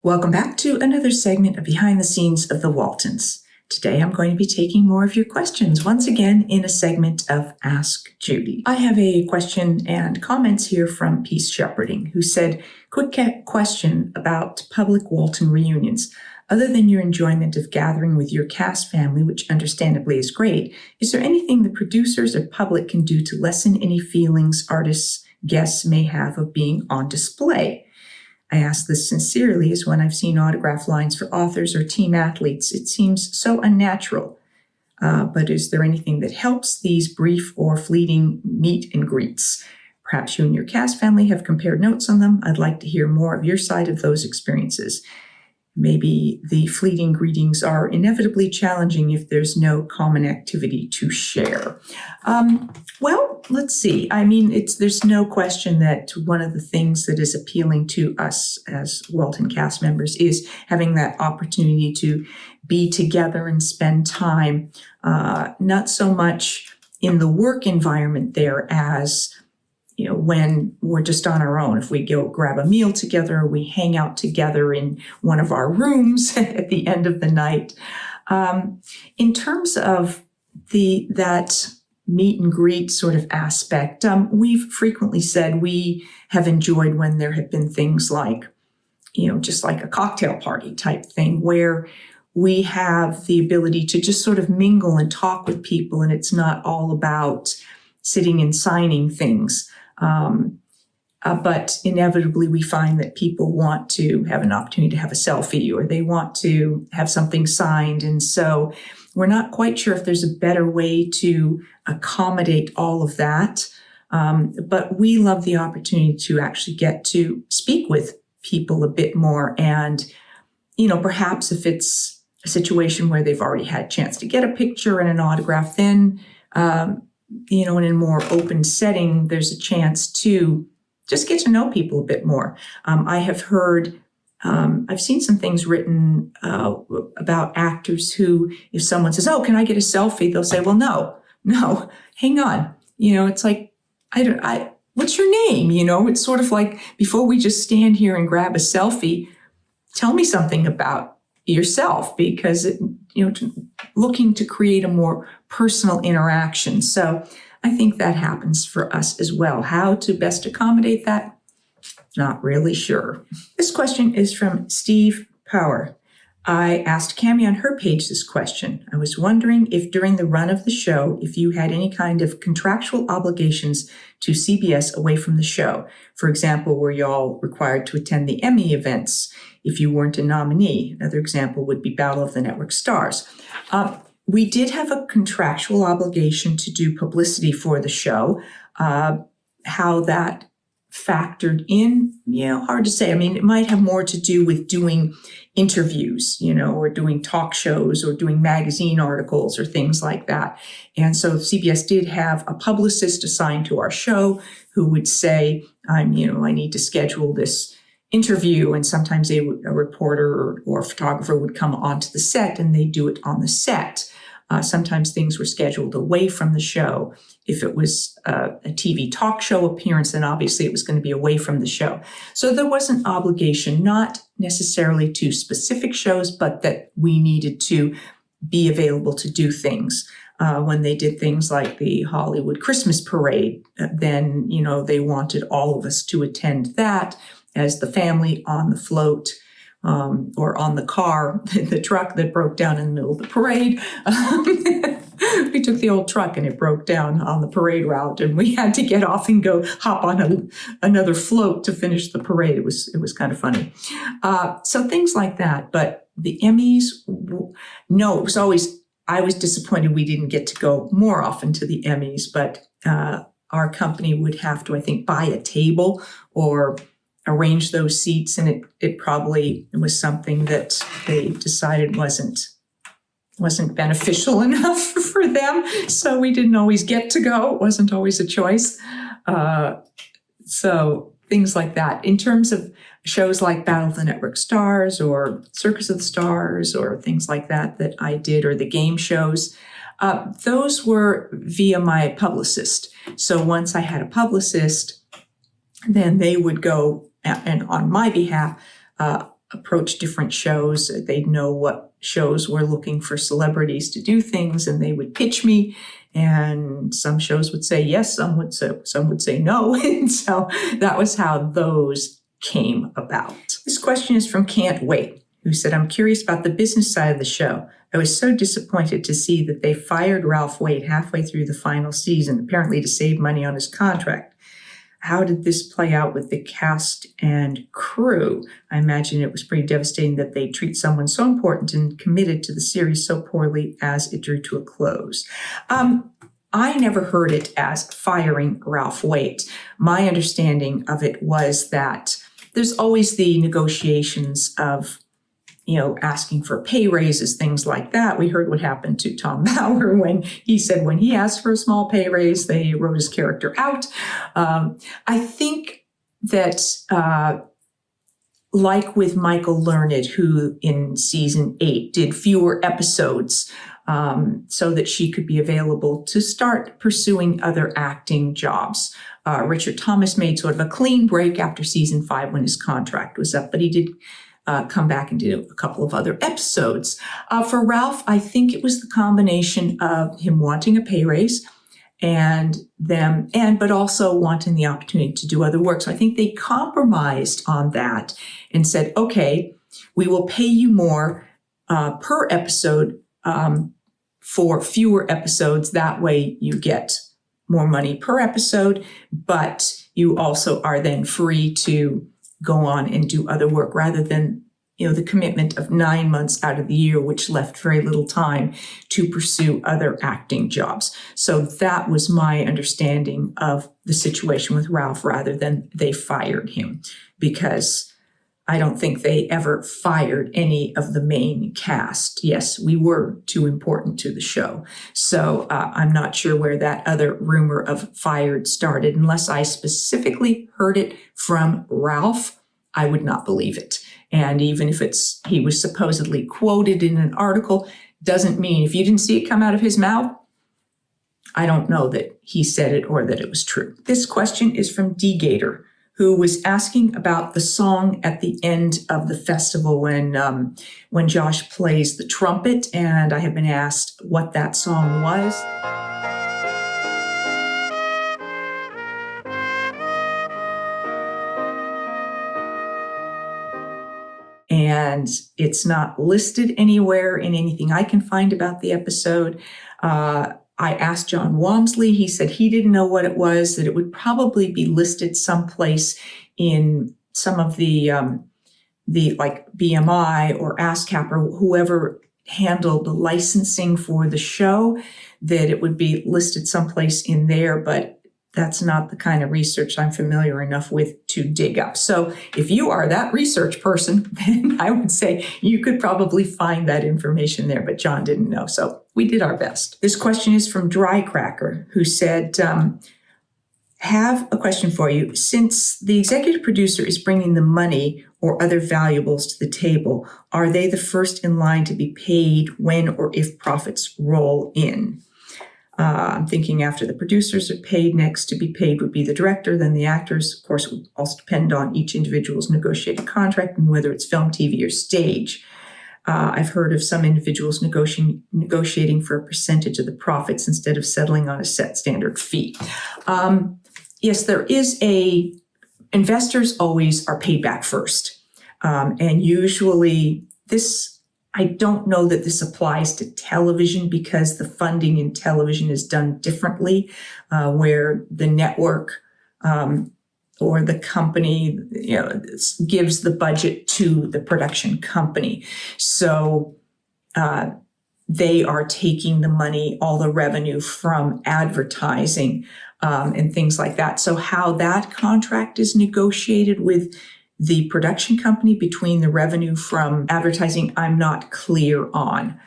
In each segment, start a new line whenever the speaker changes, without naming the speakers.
Welcome back to another segment of Behind the Scenes of the Waltons. Today I'm going to be taking more of your questions, once again in a segment of Ask Judy. I have a question and comments here from Peace Shepherding, who said, quick question about public Walton reunions. Other than your enjoyment of gathering with your cast family, which understandably is great, is there anything the producers or public can do to lessen any feelings artists, guests may have of being on display? I ask this sincerely, as when I've seen autograph lines for authors or team athletes, it seems so unnatural. But is there anything that helps these brief or fleeting meet and greets? Perhaps you and your cast family have compared notes on them. I'd like to hear more of your side of those experiences. Maybe the fleeting greetings are inevitably challenging if there's no common activity to share. Well, let's see. I mean, there's no question that one of the things that is appealing to us as Walton cast members is having that opportunity to be together and spend time, not so much in the work environment there as when we're just on our own. If we go grab a meal together, we hang out together in one of our rooms at the end of the night. In terms of that meet and greet sort of aspect, we've frequently said we have enjoyed when there have been things like, just like a cocktail party type thing where we have the ability to just sort of mingle and talk with people, and it's not all about sitting and signing things. But inevitably we find that people want to have an opportunity to have a selfie or they want to have something signed. And so we're not quite sure if there's a better way to accommodate all of that. But we love the opportunity to actually get to speak with people a bit more. And, perhaps if it's a situation where they've already had a chance to get a picture and an autograph, then, in a more open setting, there's a chance to just get to know people a bit more. I have heard, I've seen some things written about actors who, if someone says, "Oh, can I get a selfie?" They'll say, "Well, no, hang on." It's like, what's your name? It's sort of like, before we just stand here and grab a selfie, tell me something about yourself, because looking to create a more personal interaction. So I think that happens for us as well. How to best accommodate that? Not really sure. This question is from Steve Power. I asked Cammie on her page this question. I was wondering if during the run of the show, if you had any kind of contractual obligations to CBS away from the show. For example, were y'all required to attend the Emmy events if you weren't a nominee? Another example would be Battle of the Network Stars. We did have a contractual obligation to do publicity for the show. How that factored in, hard to say. I mean, it might have more to do with doing interviews, or doing talk shows or doing magazine articles or things like that. And so CBS did have a publicist assigned to our show who would say, I need to schedule this interview. And sometimes a reporter or photographer would come onto the set and they do it on the set. Sometimes things were scheduled away from the show. If it was a TV talk show appearance, then obviously it was going to be away from the show. So there was an obligation, not necessarily to specific shows, but that we needed to be available to do things. When they did things like the Hollywood Christmas parade, then, they wanted all of us to attend that as the family on the float. Or on the car, the truck that broke down in the middle of the parade. We took the old truck and it broke down on the parade route, and we had to get off and go hop on another float to finish the parade. It was kind of funny. So things like that. But the Emmys, no, it was always, I was disappointed we didn't get to go more often to the Emmys, but our company would have to, I think, buy a table or arrange those seats, and it probably was something that they decided wasn't beneficial enough for them. So we didn't always get to go. It wasn't always a choice. So things like that. In terms of shows like Battle of the Network Stars or Circus of the Stars or things like that I did, or the game shows, those were via my publicist. So once I had a publicist, then they would go and on my behalf, approach different shows. They'd know what shows were looking for celebrities to do things, and they would pitch me. And some shows would say yes, some would say no. And so that was how those came about. This question is from Can't Wait, who said, I'm curious about the business side of the show. I was so disappointed to see that they fired Ralph Waite halfway through the final season, apparently to save money on his contract. How did this play out with the cast and crew? I imagine it was pretty devastating that they treat someone so important and committed to the series so poorly as it drew to a close. I never heard it as firing Ralph Waite. My understanding of it was that there's always the negotiations of asking for pay raises, things like that. We heard what happened to Tom Bauer when he said when he asked for a small pay raise, they wrote his character out. I think that like with Michael Learned, who in season 8 did fewer episodes so that she could be available to start pursuing other acting jobs. Richard Thomas made sort of a clean break after season 5 when his contract was up, but he did come back and do a couple of other episodes. For Ralph, I think it was the combination of him wanting a pay raise but also wanting the opportunity to do other work. So I think they compromised on that and said, okay, we will pay you more per episode for fewer episodes. That way you get more money per episode, but you also are then free to go on and do other work rather than, the commitment of 9 months out of the year, which left very little time to pursue other acting jobs. So that was my understanding of the situation with Ralph rather than they fired him, because I don't think they ever fired any of the main cast. Yes, we were too important to the show. So I'm not sure where that other rumor of fired started. Unless I specifically heard it from Ralph, I would not believe it. And even if he was supposedly quoted in an article, doesn't mean if you didn't see it come out of his mouth, I don't know that he said it or that it was true. This question is from D. Gator, who was asking about the song at the end of the festival when Josh plays the trumpet, and I have been asked what that song was. And it's not listed anywhere in anything I can find about the episode. I asked John Walmsley. He said he didn't know what it was, that it would probably be listed someplace in some of the like BMI or ASCAP or whoever handled the licensing for the show, that it would be listed someplace in there, but that's not the kind of research I'm familiar enough with to dig up. So if you are that research person, then I would say you could probably find that information there, but John didn't know. So we did our best. This question is from Dry Cracker, who said, have a question for you. Since the executive producer is bringing the money or other valuables to the table, are they the first in line to be paid when or if profits roll in? I'm thinking after the producers are paid, next to be paid would be the director, then the actors. Of course, it would also depend on each individual's negotiated contract and whether it's film, TV, or stage. I've heard of some individuals negotiating for a percentage of the profits instead of settling on a set standard fee. Yes, there is investors always are paid back first. And usually I don't know that this applies to television because the funding in television is done differently, where the network or the company gives the budget to the production company. So they are taking the money, all the revenue from advertising and things like that. So how that contract is negotiated with the production company between the revenue from advertising, I'm not clear on.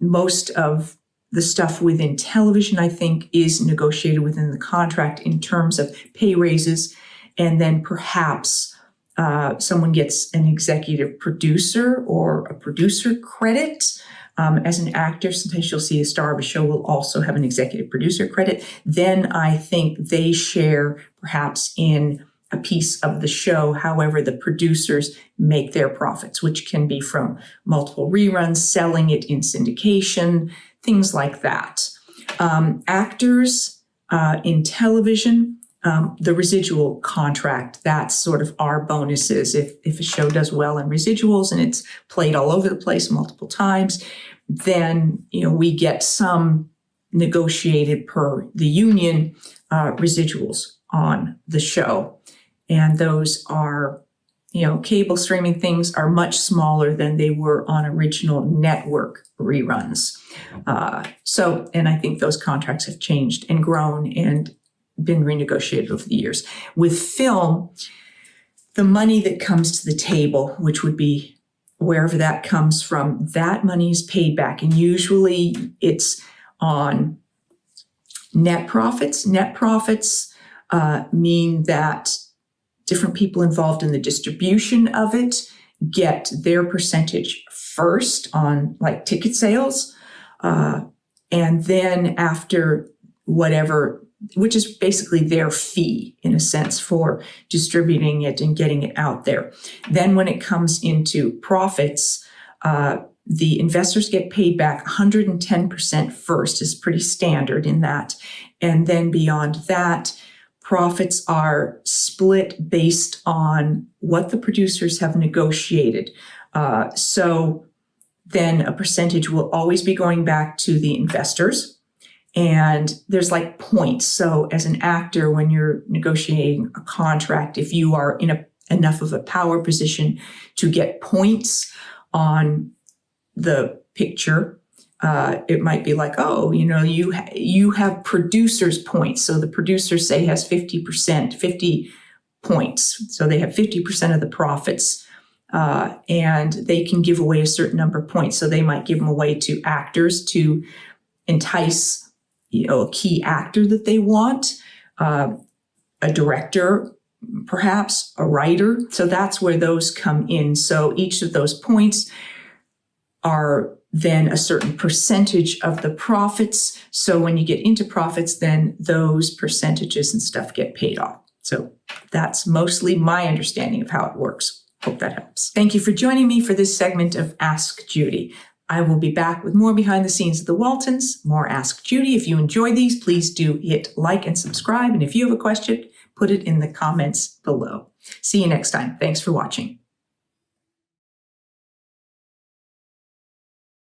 Most of the stuff within television, I think, is negotiated within the contract in terms of pay raises. And then perhaps someone gets an executive producer or a producer credit. As an actor, sometimes you'll see a star of a show will also have an executive producer credit. Then I think they share perhaps in a piece of the show. However, the producers make their profits, which can be from multiple reruns, selling it in syndication, things like that. Actors in television, the residual contract, that's sort of our bonuses. If a show does well in residuals and it's played all over the place multiple times, then we get some negotiated per the union residuals on the show. And those are, cable streaming things are much smaller than they were on original network reruns. And I think those contracts have changed and grown and been renegotiated over the years. With film, the money that comes to the table, which would be wherever that comes from, that money is paid back. And usually it's on net profits. Net profits mean that different people involved in the distribution of it get their percentage first on like ticket sales. And then after whatever, which is basically their fee in a sense for distributing it and getting it out there. Then when it comes into profits, the investors get paid back 110% first, is pretty standard in that. And then beyond that, profits are split based on what the producers have negotiated. So then a percentage will always be going back to the investors. And there's like points. So as an actor, when you're negotiating a contract, if you are in enough of a power position to get points on the picture, it might be like, you have producers' points. So the producers say has 50 points. So they have 50% of the profits, and they can give away a certain number of points. So they might give them away to actors to entice a key actor that they want, a director, perhaps a writer. So that's where those come in. So each of those points are then a certain percentage of the profits. So when you get into profits, then those percentages and stuff get paid off. So that's mostly my understanding of how it works. Hope that helps. Thank you for joining me for this segment of Ask Judy. I will be back with more behind the scenes of the Waltons, more Ask Judy. If you enjoy these, please do hit like and subscribe. And if you have a question, put it in the comments below. See you next time. Thanks for watching.